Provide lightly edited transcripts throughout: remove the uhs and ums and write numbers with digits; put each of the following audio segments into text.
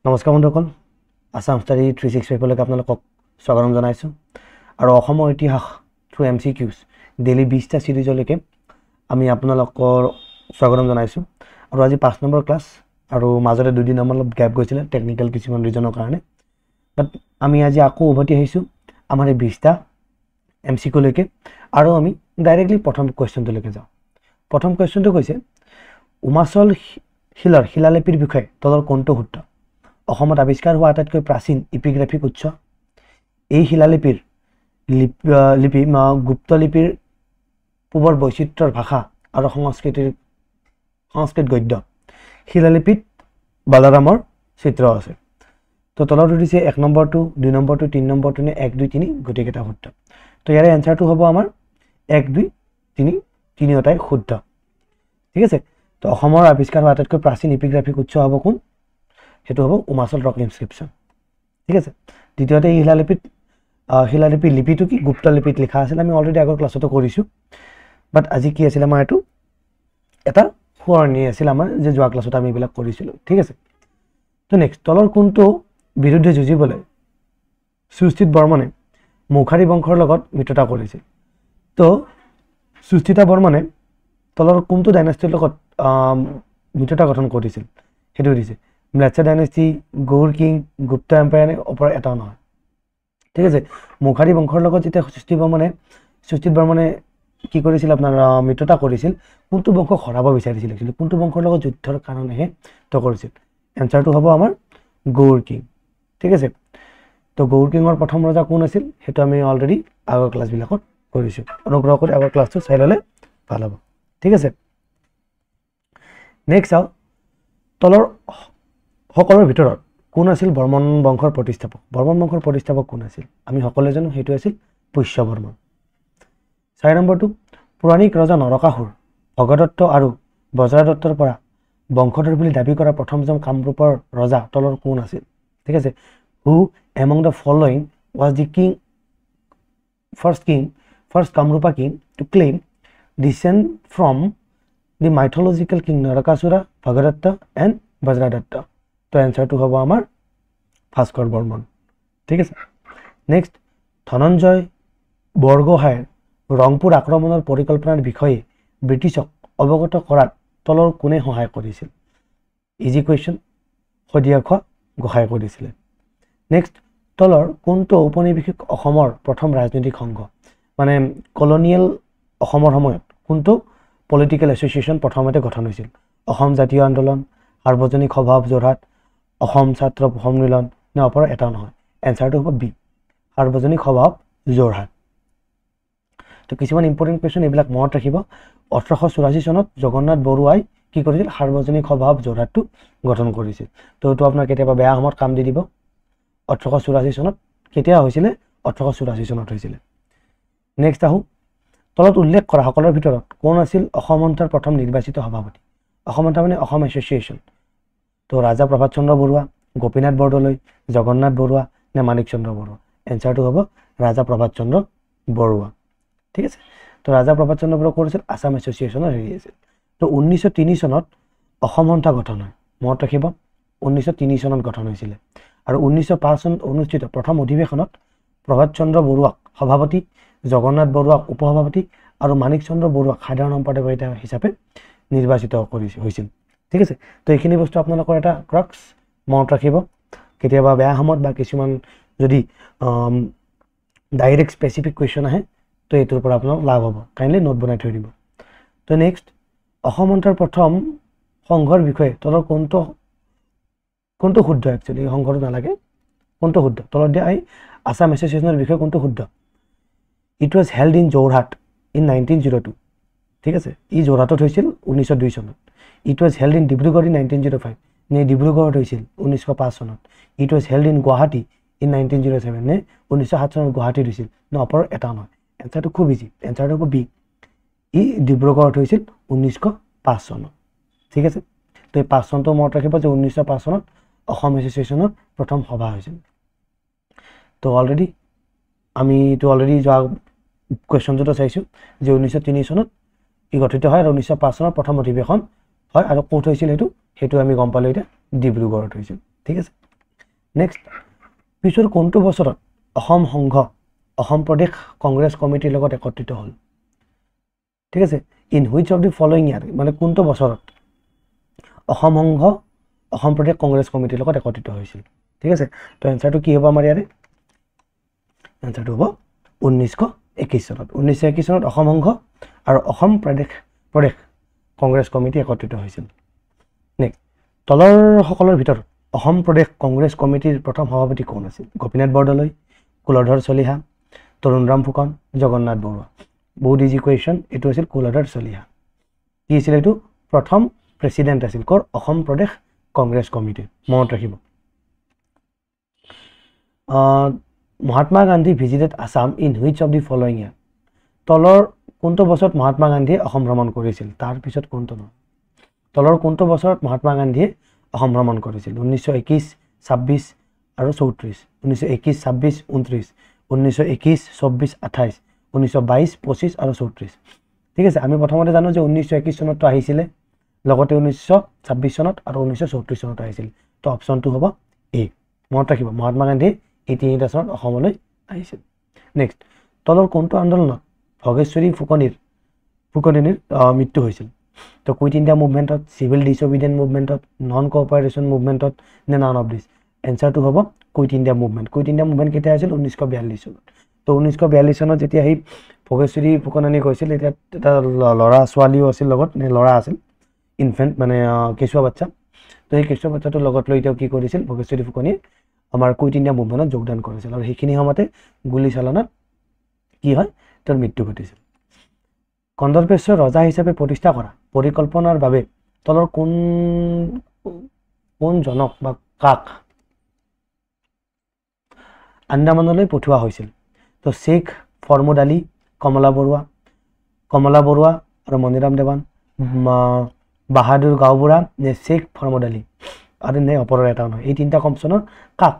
নমস্কাৰ বন্ধুসকল, আসাম ষ্টাডি 365 লৈকে আপোনালোকক স্বাগতম জনাইছোঁ। আৰু অসমৰ ইতিহাস থ্ৰু MCQs ডেইলি 20টা সিৰিজলৈকে আমি আপোনালোকৰ স্বাগতম জনাইছোঁ। আৰু আজি 5 নম্বৰ ক্লাছ, আৰু মাজতে দুদিন আমাৰ অলপ গ্যাপ গৈছিলে টেকনিক্যাল কিছুমান ৰিজনৰ কাৰণে। বাট আমি আজি আকৌ উভতি আহিছোঁ আমাৰ এই 20টা MCQ লৈকে, আৰু আমি ডাইৰেক্টলি প্ৰথম কুৱেশ্যনটোলৈকে যাওঁ। প্ৰথম কুৱেশ্যনটো কৈছে, উমাচল শিলৰ শিলালিপিৰ বিষয়ে তলৰ কোনটো শুদ্ধ? অসমত আৱিষ্কাৰ হোৱা আটাইতকৈ প্ৰাচীন ইপিগ্ৰাফিক উৎস। এই শিলালিপিৰ লিপি গুপ্ত লিপিৰ পূৰ্বৰ বৈচিত্ৰ্যৰ ভাষা আৰু সংস্কৃত গদ্য। শিলালিপিত বালাৰামৰ চিত্ৰ আছে। তো তলত উঠিছে 1 নম্বৰটো, 2 নম্বৰটো, 3 নম্বৰটো নে 1, 2, 3 গোটেইকেইটা শুদ্ধ। তো ইয়াৰে এনচাৰটো হ'ব আমাৰ 1, 2, 3 তিনিওটাই শুদ্ধ। ঠিক আছে। তো অসমৰ আৱিষ্কাৰ হোৱা আটাইতকৈ প্ৰাচীন ইপিগ্ৰাফিক উৎস হ'ব কোন? সেইটো হ'ব উমাচল ৰক ইনস্ক্ৰিপশ্যন। ঠিক আছে। দ্বিতীয়তে এই শিলালিপি লিপিটো কি? গুপ্ত লিপিত লিখা আছিল। আমি অলৰেডি আগৰ ক্লাছতো কৰিছোঁ। বাট আজি কি আছিল আমাৰ এইটো এটা সোঁৱৰণি আছিল আমাৰ, যে যোৱা ক্লাছত আমি এইবিলাক কৰিছিলোঁ। ঠিক আছে। তো নেক্সট, তলৰ কোনটো বিৰুদ্ধে যুঁজিবলৈ সুস্থিত বৰ্মনে মৌখাৰী বংশৰ লগত মিত্ৰতা কৰিছিল? তো সুস্থিতা বৰ্মনে তলৰ কোনটো ডাইনেষ্টিৰ লগত মিত্ৰতা গঠন কৰিছিল? সেইটো দিছে ম্লেচ্ছা ডাইনেষ্টি, গৌৰ কিং, গুপ্ত এম্পায়াৰ নে ওপৰ এটাও নহয়। ঠিক আছে। মৌখাৰী বংশৰ লগত যেতিয়া সুস্থিত বৰ্মনে কি কৰিছিল, আপোনাৰ মিত্ৰতা কৰিছিল, কোনটো বংশক হৰাব বিচাৰিছিল, কোনটো বংশৰ লগত যুদ্ধৰ কাৰণেহে তো কৰিছিল? এনচাৰটো হ'ব আমাৰ গৌৰ কিং। ঠিক আছে। তো গৌৰ কিঙৰ প্ৰথম ৰজা কোন আছিল? সেইটো আমি অলৰেডি আগৰ ক্লাছবিলাকত কৰিছোঁ। অনুগ্ৰহ কৰি আগৰ ক্লাছটো চাই ল'লে ভাল হ'ব। ঠিক আছে। নেক্সট চাওঁ, তলৰ সকলৰ ভিতৰত কোন আছিল বৰ্মন বংশৰ প্ৰতিষ্ঠাপক? বৰ্মন বংশৰ প্ৰতিষ্ঠাপক কোন আছিল? আমি সকলোৱে জানো সেইটো আছিল পুষ্য বৰ্মন। 4 নম্বৰটো, পৌৰাণিক ৰজা নৰকাসুৰ, ভগদত্ত আৰু বজ্ৰদত্তৰ পৰা বংশধৰ বুলি দাবী কৰা প্ৰথমজন কামৰূপৰ ৰজা তলৰ কোন আছিল? ঠিক আছে। Who among the following was the first Kamarupa king to claim descent from the mythological king Narakasura, Bhagadatta and Vajradatta? তো এনচাৰটো হ'ব আমাৰ ভাস্কৰ বৰ্মন। ঠিক আছে। নেক্সট, ধনঞ্জয় বৰগোহাঁইৰ ৰংপুৰ আক্ৰমণৰ পৰিকল্পনাৰ বিষয়ে ব্ৰিটিছক অৱগত কৰাত তলৰ কোনে সহায় কৰিছিল? ইজি কুৱেশ্যন, শদিয়া খোৱা গোহাঁই কৰিছিলে। নেক্সট, তলৰ কোনটো ঔপনিৱেশিক অসমৰ প্ৰথম ৰাজনৈতিক সংঘ? মানে কলনিয়েল অসমৰ সময়ত কোনটো পলিটিকেল এছ'চিয়েশ্যন প্ৰথমতে গঠন হৈছিল? অসম জাতীয় আন্দোলন, সাৰ্বজনীন সভা অফ যোৰহাট, অসম ছাত্ৰ সন্মিলন নে ওপৰৰ এটাও নহয়? এনচাৰটো হ'ব বি, সাৰ্বজনীন সভা অফ যোৰহাট। তো কিছুমান ইম্পৰ্টেণ্ট কুৱেশ্যন এইবিলাক মনত ৰাখিব। 1884 চনত জগন্নাথ বৰুৱাই কি কৰিছিল? সাৰ্বজনীন সভা অফ যোৰহাটটো গঠন কৰিছিল। তো এইটো আপোনাৰ কেতিয়াবা বেয়া সময়ত কাম দি দিব। 1884 চনত কেতিয়া হৈছিলে? 1884 চনত হৈছিলে। নেক্সট আহোঁ, তলত উল্লেখ কৰা সকলৰ ভিতৰত কোন আছিল অসম সন্থাৰ প্ৰথম নিৰ্বাচিত সভাপতি? অসম সন্থা মানে অসম এছ'চিয়েশ্যন। তো ৰাজা প্ৰভাত চন্দ্ৰ বৰুৱা, গোপীনাথ বৰদলৈ, জগন্নাথ বৰুৱা নে মাণিক চন্দ্ৰ বৰুৱা? এনচাৰটো হ'ব ৰাজা প্ৰভাত চন্দ্ৰ বৰুৱা। ঠিক আছে। তো ৰাজা প্ৰভাত চন্দ্ৰ বৰুৱা কৰিছিল আছাম এছ'চিয়েশ্যনৰ হেৰি আছিল। তো 1903 চনত অসম সন্থা গঠন হয়। মনত ৰাখিব, 1903 চনত গঠন হৈছিলে। আৰু 1905 চনত অনুষ্ঠিত প্ৰথম অধিৱেশনত প্ৰভাত চন্দ্ৰ বৰুৱাক সভাপতি, জগন্নাথ বৰুৱাক উপসভাপতি আৰু মাণিক চন্দ্ৰ বৰুৱাক সাধাৰণ সম্পাদক হিচাপে নিৰ্বাচিত হৈছিল। ঠিক আছে। তো এইখিনি বস্তু আপোনালোকৰ এটা ক্ৰক্স মনত ৰাখিব। কেতিয়াবা বেয়া সময়ত বা কিছুমান যদি ডাইৰেক্ট স্পেচিফিক কুৱেশ্যন আহে, তো এইটোৰ পৰা আপোনাৰ লাভ হ'ব। কাইণ্ডলি নোট বনাই থৈ দিব। তো নেক্সট, অসম সন্থাৰ প্ৰথম সংঘৰ বিষয়ে তলৰ কোনটো শুদ্ধ? একচুৱেলি সংঘটো নালাগে, কোনটো শুদ্ধ? তলত দিয়া এই আছাম এছ'চিয়েশ্যনৰ বিষয়ে কোনটো শুদ্ধ? It was held in Jorhat in 1902। ঠিক আছে। ই যোৰহাটত হৈছিল 1902 চনত। It was held in Dibrugarh in 1905 নে ডিব্ৰুগড়ত হৈছিল 1905 চনত? It was held in Guwahati in 1907 নে 1907 চনত গুৱাহাটীত হৈছিল? নে ওপৰৰ এটা নহয়? এনচাৰটো খুব ইজি, এনচাৰটো হ'ব বি, ই ডিব্ৰুগড়ত হৈছিল 1905 চনত। ঠিক আছে। তো এই 5 চনটো মনত ৰাখিব যে 1905 চনত অসম এছ'চিয়েশ্যনৰ প্ৰথম সভা হৈছিল। তো আমিতো অলৰেডি যোৱা কুৱেশ্যনটোতো চাইছোঁ যে 1903 চনত ই গঠিত হয় আৰু 1905 চনত প্ৰথম অধিৱেশন হয়। আৰু ক'ত হৈছিল সেইটো আমি গম পালোঁ এতিয়া ডিব্ৰুগড়ত হৈছিল। ঠিক আছে। নেক্সট, পিছৰ কোনটো বছৰত অসম সংঘ অসম প্ৰদেশ কংগ্ৰেছ কমিটিৰ লগত একত্ৰিত হ'ল? ঠিক আছে, in which of the following year, মানে কোনটো বছৰত অসম সংঘ অসম প্ৰদেশ কংগ্ৰেছ কমিটিৰ লগত একত্ৰিত হৈছিল? ঠিক আছে, তো এনচাৰটো কি হ'ব আমাৰ ইয়াৰে? এনচাৰটো হ'ব 1921 চনত। 1921 চনত অসম সংঘ আৰু অসম প্ৰদেশ কংগ্ৰেছ কমিটি একত্ৰিত হৈছিল। নেক্সট, তলৰ সকলৰ ভিতৰত অসম প্ৰদেশ কংগ্ৰেছ কমিটিৰ প্ৰথম সভাপতি কোন আছিল? গোপীনাথ বৰদলৈ, কুলধৰ চলিহা, তৰুণৰাম ফুকন, জগন্নাথ বৰুৱা। বহুত ইজি কুৱেশ্যন, এইটো আছিল কুলধৰ চলিহা। কি আছিল এইটো? প্ৰথম প্ৰেচিডেণ্ট আছিল কৰ? অসম প্ৰদেশ কংগ্ৰেছ কমিটিৰ, মনত ৰাখিব। Mahatma Gandhi visited Assam in which of the following year? তলৰ কোনটো বছৰত মহাত্মা গান্ধীয়ে অসম ভ্ৰমণ কৰিছিল? তাৰপিছত কোনটো নহয়? তলৰ কোনটো বছৰত মহাত্মা গান্ধীয়ে অসম ভ্ৰমণ কৰিছিল? 1921, 26 আৰু 34। 1921, 26, 29, 1921, 24, 28, 1922, 25 আৰু 34। ঠিক আছে, আমি প্ৰথমতে জানো যে 1921 চনততো আহিছিলে, লগতে 1926 চনত আৰু 1934 চনত আহিছিল। তো অপশ্যনটো হ'ব এ। মনত ৰাখিব, মহাত্মা গান্ধী এই তিনিটা চনত অসমলৈ আহিছিল। নেক্সট, তলৰ কোনটো আন্দোলনত ভোগেশ্বৰী ফুকনিৰ মৃত্যু হৈছিল? তো কুইট ইণ্ডিয়া মুভমেণ্টত, চিভিল ডিছঅবিডিয়েণ্ট মুভমেণ্টত, নন কোঅপাৰেশ্যন মুভমেণ্টত, নে নান অফ দিছ? এনচাৰটো হ'ব quit India movement. Quit India movement কেতিয়া হৈছিল? 1942 চনত। তো 1942 চনত যেতিয়া সেই ভোগেশ্বৰী ফুকনি গৈছিল, তেতিয়া এটা ল'ৰা ছোৱালীও আছিল লগত, নে ল'ৰা আছিল, ইনফেণ্ট মানে কেঁচুৱা বাচ্চা। তো সেই কেঁচুৱা বাচ্চাটোৰ লগত লৈ তেওঁ কি কৰিছিল? ভোগেশ্বৰী ফুকনিয়ে আমাৰ কুইট ইণ্ডিয়া মুভমেণ্টত যোগদান কৰিছিল, আৰু সেইখিনি সময়তে গুলীচালনাত কি হয়? তেওঁৰ মৃত্যু ঘটিছিল। কন্দৰ্পেশ্বৰ ৰজা হিচাপে প্ৰতিষ্ঠা কৰা পৰিকল্পনাৰ বাবে তলৰ কোনজনক বা কাক আন্দামানলৈ পঠোৱা হৈছিল? তো শেখ ফৰমুদ আলী, কমলা বৰুৱা আৰু মণিৰাম দেৱান, বাহাদুৰ গাঁওবুঢ়া, নে শেখ ফৰমুদ আলী, আৰু নে অপৰৰ এটাও নহয়। এই তিনিটা অপশ্যনৰ কাক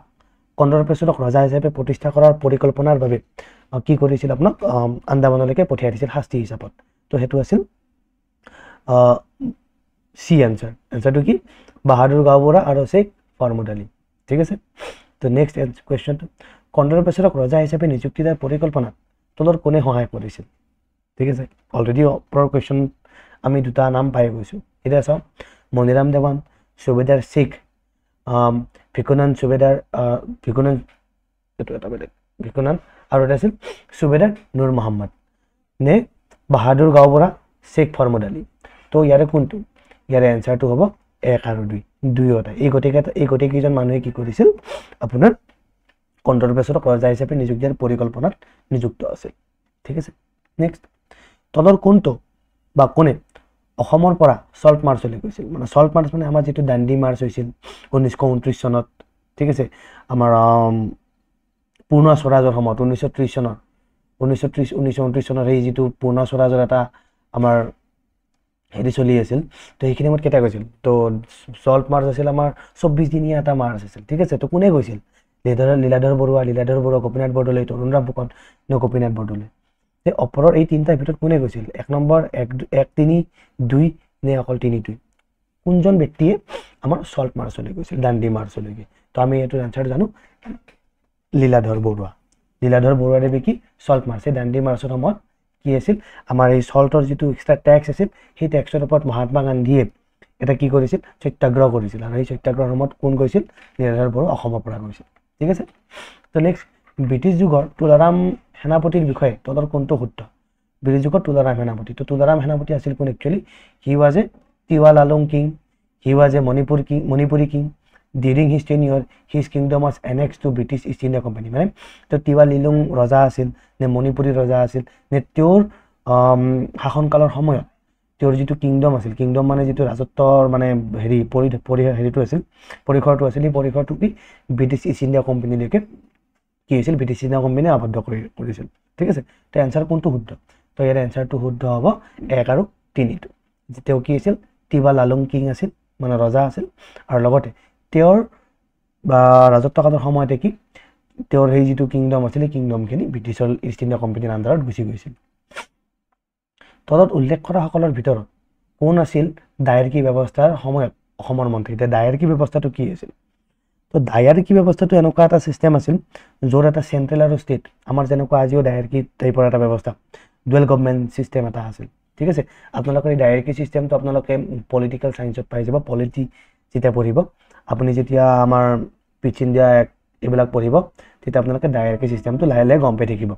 কন্দৰ্পেশ্বৰক ৰজা হিচাপে প্ৰতিষ্ঠা কৰাৰ পৰিকল্পনাৰ বাবে কি কৰিছিল? আপোনাক আন্দামানলৈকে পঠিয়াই দিছিল শাস্তি হিচাপত। তো সেইটো আছিল চি এনচাৰ। এনচাৰটো কি? বাহাদুৰ গাঁওবুঢ়া আৰু শেখ ফৰমুদ আলী। ঠিক আছে, তো নেক্সট কুৱেশ্যনটো, কন্দৰ্পেশ্বৰক ৰজা হিচাপে নিযুক্তি দিয়াৰ পৰিকল্পনাত তলৰ কোনে সহায় কৰিছিল? ঠিক আছে, অলৰেডি ওপৰৰ কুৱেশ্যন আমি দুটা নাম পাই গৈছোঁ। এতিয়া চাওঁ, মণিৰাম দেৱান, সুবেদাৰ শেখ, ভিকুনান আৰু এটা আছিল সুবেদাৰ নুৰ মহম্মদ, নে বাহাদুৰ গাঁওবুঢ়া, শেখ ফৰমুদ আলী। তো ইয়াৰে কোনটো? ইয়াৰে এনচাৰটো হ'ব 1 আৰু 2, দুয়োটা। এই গোটেইকেইজন মানুহে কি কৰিছিল? আপোনাৰ কন্দৰ্পেশ্বৰক ৰজা হিচাপে নিযুক্তি দিয়াৰ পৰিকল্পনাত নিযুক্ত আছিল। ঠিক আছে, নেক্সট, তলৰ কোনটো বা কোনে অসমৰ পৰা চল্ট মাৰ্চলৈ গৈছিল? মানে চল্ট মাৰ্চ মানে আমাৰ যিটো দাণ্ডি মাৰ্চ হৈছিল 1929 চনত। ঠিক আছে, আমাৰ পূৰ্ণ স্বৰাজৰ সময়ত 1930 চনৰ 1929 চনৰ সেই যিটো পূৰ্ণ স্বৰাজৰ এটা আমাৰ হেৰি চলি আছিল, তো সেইখিনি সময়ত কেতিয়া গৈছিল? তো চল্ট মাৰ্চ আছিল আমাৰ 24 দিনীয়া এটা মাৰ্চ আছিল। ঠিক আছে, তো কোনে গৈছিল? লীলাধৰ বৰুৱা, গোপীনাথ বৰদলৈ, তৰুণৰাম ফুকন, নে গোপীনাথ বৰদলৈ? এই ওপৰৰ এই তিনিটাৰ ভিতৰত কোনে গৈছিল? 1 নম্বৰ, 1, 3, 2, নে অকল 3, 2? কোনজন ব্যক্তিয়ে আমাৰ চল্ট মাৰ্চলৈ গৈছিল, দাণ্ডি মাৰ্চলৈকে? তো আমি এইটো এনচাৰ জানো, লীলাধৰ বৰুৱাদেৱে কি চল্ট মাৰ্চ, এই দাণ্ডি মাৰ্চৰ সময়ত কি আছিল? আমাৰ এই চল্টৰ যিটো এক্সট্ৰা টেক্স আছিল, সেই টেক্সৰ ওপৰত মহাত্মা গান্ধীয়ে এটা কি কৰিছিল? সত্যাগ্ৰহ কৰিছিল, আৰু সেই সত্যাগ্ৰহৰ সময়ত কোন গৈছিল? লীলাধৰ বৰুৱা অসমৰ পৰা গৈছিল। ঠিক আছে, তো নেক্সট, ব্ৰিটিছ যুগৰ তুলাৰাম সেনাপতিৰ বিষয়ে তলৰ কোনটো শুদ্ধ? ব্ৰিটিছ যুগৰ তুলাৰাম সেনাপতি, তো তুলাৰাম সেনাপতি আছিল কোন? Actually he was a Tiwa Lalung king, he was a Manipuri king. During his টেনিয়ৰ his kingdom was annexed two British East India company. মানে তো তিৱা লিলুং ৰজা আছিল, নে মণিপুৰী ৰজা আছিল, নে তেওঁৰ শাসনকালৰ সময়ত তেওঁৰ যিটো কিংডম আছিল, কিংডম মানে যিটো ৰাজত্বৰ মানে হেৰিটো আছিল, পৰিসৰটো আছিল, সেই পৰিসৰটো কি ব্ৰিটিছ ইষ্ট ইণ্ডিয়া কোম্পানীলৈকে কি হৈছিল? ব্ৰিটিছ ইষ্ট ইণ্ডিয়া কোম্পানীয়ে আবদ্ধ কৰিছিল। ঠিক আছে, তো এনচাৰ কোনটো শুদ্ধ? তো ইয়াৰ এনচাৰটো শুদ্ধ হ'ব 1 আৰু 3টো। তেওঁ কি আছিল? তিৱা লালুং কিং আছিল, মানে ৰজা আছিল, আৰু লগতে তেওঁৰ ৰাজত্বকালৰ সময়তে কি তেওঁৰ সেই যিটো কিংডম আছিল, কিংডমখিনি ব্ৰিটিছৰ ইষ্ট ইণ্ডিয়া কোম্পানীৰ আণ্ডাৰত গুচি গৈছিল। তলত উল্লেখ কৰা সকলৰ ভিতৰত কোন আছিল দায়েৰকী ব্যৱস্থাৰ সময়ত অসমৰ মন্ত্ৰী? এতিয়া দায়েৰকী ব্যৱস্থাটো কি আছিল? তো ডায়াৰকি ব্যৱস্থাটো এনেকুৱা এটা ছিষ্টেম আছিল য'ত এটা চেণ্ট্ৰেল আৰু ষ্টেট আমাৰ যেনেকুৱা আজিও ডায়াৰকি টাইপৰ এটা ব্যৱস্থা ডুৱেল গভৰ্ণমেণ্ট ছিষ্টেম এটা আছিল ঠিক আছে আপোনালোকৰ এই ডায়াৰকি ছিষ্টেমটো আপোনালোকে পলিটিকেল ছায়েন্সত পাই যাব পলিটি যেতিয়া পঢ়িব আপুনি যেতিয়া আমাৰ পিচ ইণ্ডিয়া এইবিলাক পঢ়িব তেতিয়া আপোনালোকে ডায়াৰকি ছিষ্টেমটো লাহে লাহে গম পাই থাকিব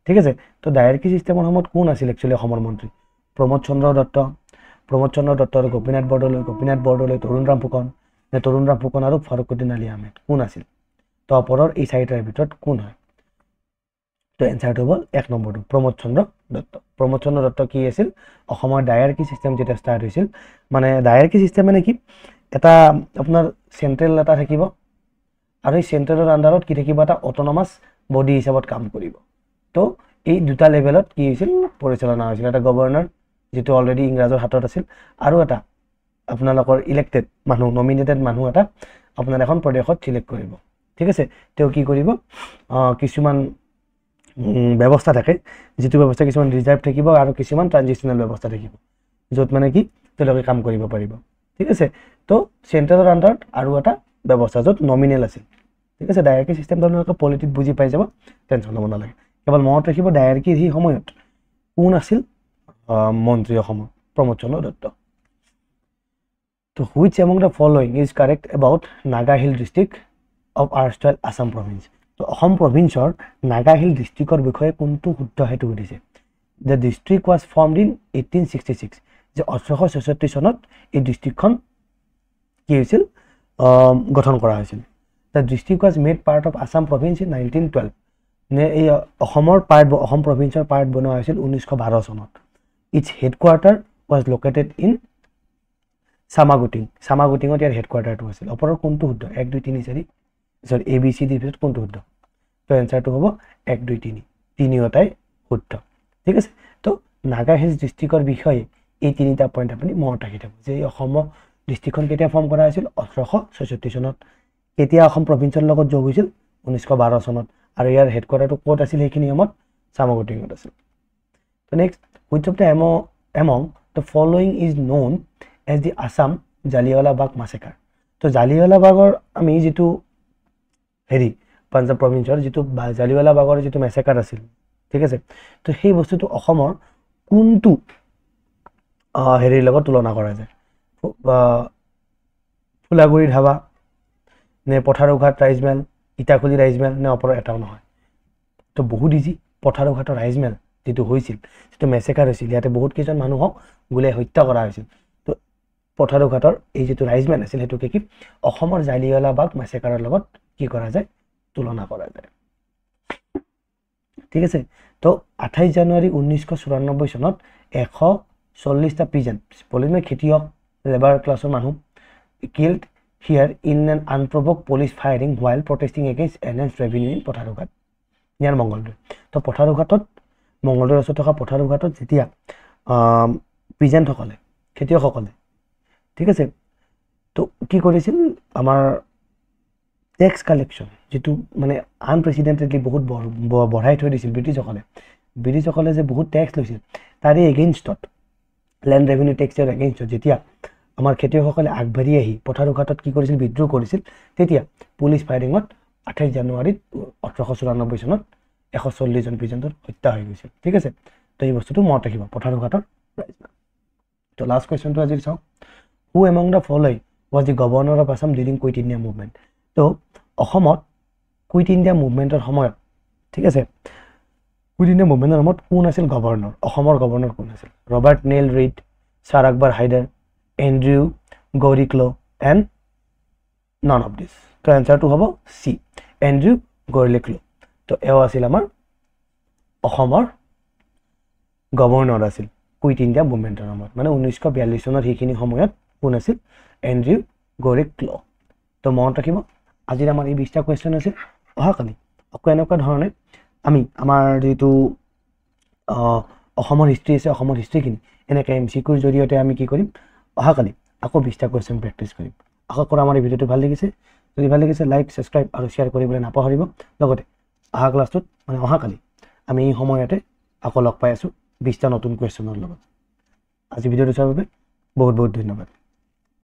ঠিক আছে তো ডায়াৰকি ছিষ্টেমৰ সময়ত কোন আছিল একচুৱেলি অসমৰ মন্ত্ৰী প্ৰমোদ চন্দ্ৰ দত্ত আৰু গোপীনাথ বৰদলৈ তৰুণ ৰাম ফুকন আৰু ফৰুকুদ্দিন আলী আহমেদ কোন আছিল তো ওপৰৰ এই চাৰিটাৰ ভিতৰত কোন হয় তো এনচাৰটো হ'ল 1 নম্বৰটো প্ৰমোদ চন্দ্ৰ দত্ত কি আছিল অসমৰ ডায়াৰকি ছিষ্টেম যেতিয়া ষ্টাৰ্ট হৈছিল মানে ডায়াৰকি ছিষ্টেম মানে কি এটা আপোনাৰ চেণ্ট্ৰেল এটা থাকিব আৰু এই চেণ্ট্ৰেলৰ আণ্ডাৰত কি থাকিব এটা অট'নমাছ বডি হিচাপত কাম কৰিব তো এই দুটা লেভেলত কি হৈছিল পৰিচালনা হৈছিল এটা গভৰ্ণৰ যেটো অলৰেডি ইংৰাজৰ হাতত আছিল আৰু এটা আপোনালোকৰ ইলেক্টেড মানুহ নমিনেটেড মানুহ এটা আপোনাৰ এখন প্ৰদেশত সিলেক্ট কৰিব ঠিক আছে তেওঁ কি কৰিব কিছুমান ব্যৱস্থা থাকে যেটো ব্যৱস্থা কিছুমান ৰিজাৰ্ভ থাকিব আৰু কিছুমান ট্ৰানজিশনাল ব্যৱস্থা থাকিব য'ত মানে কি তেওঁলোকে কাম কৰিব পাৰিব ঠিক আছে তো চেণ্ট্ৰেলৰ আণ্ডাৰত আৰু এটা ব্যৱস্থা য'ত নমিনেল আছিল ঠিক আছে ডায়াৰকি ছিষ্টেমটো আপোনালোকে পলিটিত বুজি পাই যাব টেনশ্যন ল'ব নালাগে কেৱল মনত ৰাখিব ডায়াৰকিৰ সেই সময়ত কোন আছিল মন্ত্ৰী অসমৰ প্ৰমোদ চন্দ্ৰ দত্ত তো which among the following is correct about Naga hill district of erstwhile Assam province তো অসম প্ৰভিন্সৰ নাগা হিল ডিষ্ট্ৰিক্টৰ বিষয়ে কোনটো শুদ্ধ হেতু সুধিছে the district was formed in 1866 যে 1866 চনত এই ডিষ্ট্ৰিক্টখন কি হৈছিল গঠন কৰা হৈছিল the district was made part of Assam province in 1912 নে এই অসম প্ৰভিন্সৰ পাৰ্ট বনোৱা হৈছিল 1912 চনত its headquarter was located in সামাগুটিঙত ইয়াৰ হেডকোৱাৰ্টাৰটো আছিল ওপৰৰ কোনটো শুদ্ধ 1 2 3 4 সৰি এ বি চি ডি ভিতৰত কোনটো শুদ্ধ তো এনসাৰটো হ'ব 1 2 3 তিনিওটাই শুদ্ধ ঠিক আছে তো নাগা হিলছ ডিষ্ট্ৰিক্টৰ বিষয়ে এই তিনিটা পইণ্ট আপুনি মনত ৰাখি থব যে অসম ডিষ্ট্ৰিক্টখন কেতিয়া ফৰ্ম কৰা হৈছিল 1866 চনত কেতিয়া অসম প্ৰভিন্সৰ লগত যোগ হৈছিল 1912 চনত আৰু ইয়াৰ হেডকোৱাৰ্টাৰটো ক'ত আছিল সেইখিনি সময়ত সামাগুটিঙত আছিল তো next which of the among the following is known as the Assam Jallianwala Bagh massacre তো জালিয়াৱালা বাগৰ আমি যেটো হেৰি পাঞ্জাব প্ৰভিন্সৰ যেটো জালিয়াৱালা বাগৰ যেটো মেছাকাৰ আছিল ঠিক আছে তো সেই বস্তুটো অসমৰ কোনটো হেৰিৰ লগত তুলনা কৰা যায় ফুলাগুৰি ধাবা নে পথাৰুঘাট ৰাইজমেল ইটাখুলি ৰাইজমেল নে ওপৰৰ এটাও নহয় তো বহুত ইজি পথাৰুঘাটৰ ৰাইজমেল যেটো হৈছিল যেটো মেছাকাৰ হৈছিল ইয়াতে বহুত কেইজন মানুহক গুলিয়াই হত্যা কৰা হৈছিল তো পথাৰুঘাটৰ এই যেটো ৰাইজমেল আছিল হেতুকে কি অসমৰ জালিয়াৱালা বাগ মেছাকাৰৰ লগত কি কৰা যায় তুলনা কৰা যায় ঠিক আছে তো 28 জানুৱাৰী 1994 চনত 140টা পিজন পলিমে খেতিয়ক লেবাৰ ক্লাছৰ মানুহ killed here in an unprovoked police firing while protesting against enhanced revenue in পথাৰুঘাট ইয়াৰ মংগলদৈ তো পথাৰুঘাটত মংগলদৈ আছে থকা পথাৰুঘাটত যেতিয়া পিজেণ্টসকলে খেতিয়কসকলে ঠিক আছে তো কি কৰিছিল আমাৰ ট্যাক্স কালেকশন যেটো মানে আনপ্ৰেসিডেন্টেডলি বহুত বঢ়াই থৈ দিছিল ব্ৰিটিছসকলে যে বহুত ট্যাক্স লৈছিল তাৰে এগেইনষ্টত ল্যান্ড ৰেভিনিউ ট্যাক্সৰ এগেইনষ্টত যেতিয়া আমাৰ খেতিয়কসকলে আগবাঢ়ি আহি পথাৰুঘাটত কি কৰিছিল বিদ্ৰোহ কৰিছিল তেতিয়া পুলিশ ফায়াৰিঙত 28 জানুৱাৰীত 1894 চনত 140 জন পিজেণ্টৰ হত্যা হৈ গৈছিল ঠিক আছে তো এই বস্তুটো মনত ৰাখিব পথাৰুঘাটৰ তো লাষ্ট কোৱেশ্চনটো আজি চাও হু among the following was the governor of Assam during Quit India movement তো অসমত কুইট ইণ্ডিয়া মুভমেন্টৰ সময়ত ঠিক আছে কুইট ইণ্ডিয়া মুভমেন্টৰ সময়ত কোন আছিল গভৰ্ণৰ অসমৰ গভৰ্ণৰ কোন আছিল Robert Neil Reid sir Akbar Hydari Andrew Gourlay Clow and none of this তো এনসাৰটো হ'ব সি এন্ড্ৰিউ গৰিক্লো তো এও আছিল আমাৰ অসমৰ গভৰ্ণৰ আছিল কুইট ইণ্ডিয়া মুভমেন্টৰ সময়ত মানে 1942 চনৰ সেইখিনি সময়ত কোন আছিল এন্ড্ৰিউ গৰিক্লো তো মনত ৰাখিব আজিৰ আমাৰ এই 20টা কোৱেশ্চন আছে অহাকালি আকৌ এনেকুৱা ধৰণে আমি আমাৰ যেটো অসমৰ হিষ্ট্ৰী আছে অসমৰ হিষ্ট্ৰীখিনি এনেকৈ এমসিকিউৰ জৰিয়তে আমি কি কৰিম অহাকালি আকৌ 20টা কোৱেশ্চন প্ৰেক্টিছ কৰিম আশা কৰোঁ আমাৰ এই ভিডিঅ'টো ভাল লাগিছে যদি ভাল লাগিছে লাইক সাবস্ক্ৰাইব আৰু শেয়াৰ কৰিবলৈ নাপাহৰিব লগতে অহা ক্লাছটোত মানে অহাকালি আমি এই সময়তে আকৌ লগ পাই আছো 20টা নতুন কোৱেশ্চনৰ লগত আজি ভিডিঅ'টো চোৱাৰ বাবে বহুত বহুত ধন্যবাদ